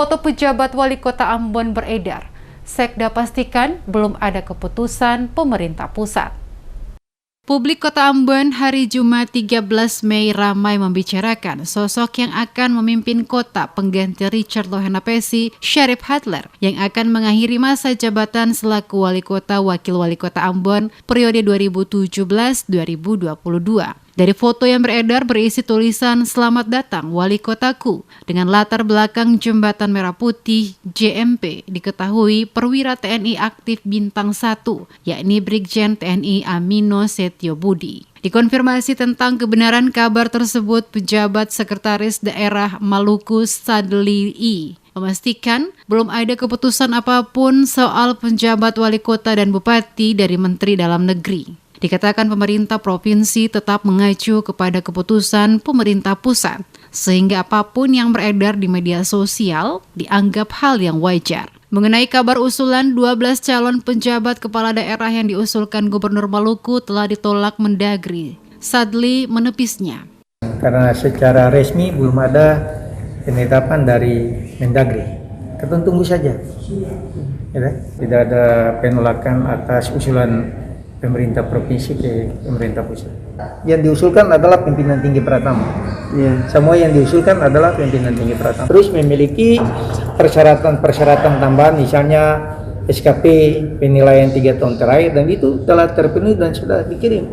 Foto pejabat wali kota Ambon beredar. Sekda pastikan belum ada keputusan pemerintah pusat. Publik Kota Ambon hari Jumat 13 Mei ramai membicarakan sosok yang akan memimpin kota pengganti Richard Lohenapesi, Syarif Hadler, yang akan mengakhiri masa jabatan selaku wali kota wakil wali kota Ambon periode 2017-2022. Dari foto yang beredar berisi tulisan "Selamat datang Wali Kotaku" dengan latar belakang Jembatan Merah Putih JMP, diketahui perwira TNI aktif bintang 1, yakni Brigjen TNI Amino Setio Budi. Dikonfirmasi tentang kebenaran kabar tersebut, pejabat Sekretaris Daerah Maluku Sadli I memastikan belum ada keputusan apapun soal penjabat wali kota dan bupati dari Menteri Dalam Negeri. Dikatakan pemerintah provinsi tetap mengacu kepada keputusan pemerintah pusat, sehingga apapun yang beredar di media sosial dianggap hal yang wajar. Mengenai kabar usulan 12 calon penjabat kepala daerah yang diusulkan Gubernur Maluku telah ditolak Mendagri, Sadli menepisnya. Karena secara resmi belum ada penetapan dari Mendagri, kita tunggu saja. Tidak ada penolakan atas usulan pemerintah provinsi ke pemerintah pusat. Yang diusulkan adalah pimpinan tinggi Pratama. Semua yang diusulkan adalah pimpinan tinggi Pratama. Terus memiliki persyaratan tambahan, misalnya SKP penilaian 3 tahun terakhir, dan itu telah terpenuhi dan sudah dikirim.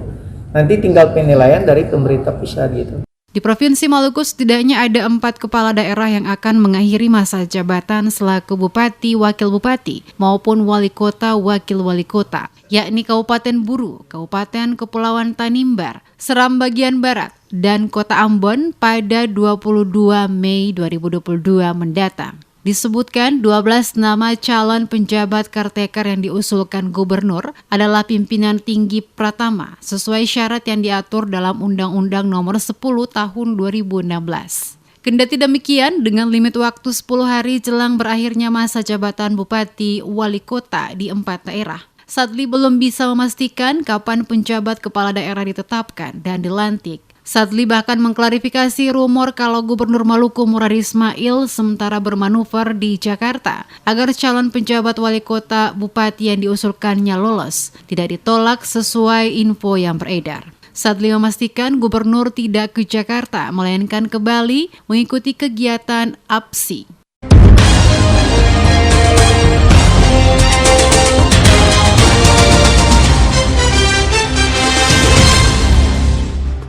Nanti tinggal penilaian dari pemerintah pusat gitu. Di Provinsi Maluku setidaknya ada 4 kepala daerah yang akan mengakhiri masa jabatan selaku bupati, wakil bupati, maupun wali kota, wakil wali kota, yakni Kabupaten Buru, Kabupaten Kepulauan Tanimbar, Seram bagian Barat, dan Kota Ambon pada 22 Mei 2022 mendatang. Disebutkan 12 nama calon penjabat caretaker yang diusulkan gubernur adalah pimpinan tinggi Pratama sesuai syarat yang diatur dalam Undang-Undang Nomor 10 Tahun 2016. Kendati demikian, dengan limit waktu 10 hari jelang berakhirnya masa jabatan bupati wali kota di 4 daerah, Sadli belum bisa memastikan kapan penjabat kepala daerah ditetapkan dan dilantik. Sadli bahkan mengklarifikasi rumor kalau Gubernur Maluku Murad Ismail sementara bermanuver di Jakarta agar calon penjabat wali kota bupati yang diusulkannya lolos, tidak ditolak sesuai info yang beredar. Sadli memastikan gubernur tidak ke Jakarta, melainkan ke Bali mengikuti kegiatan APSI.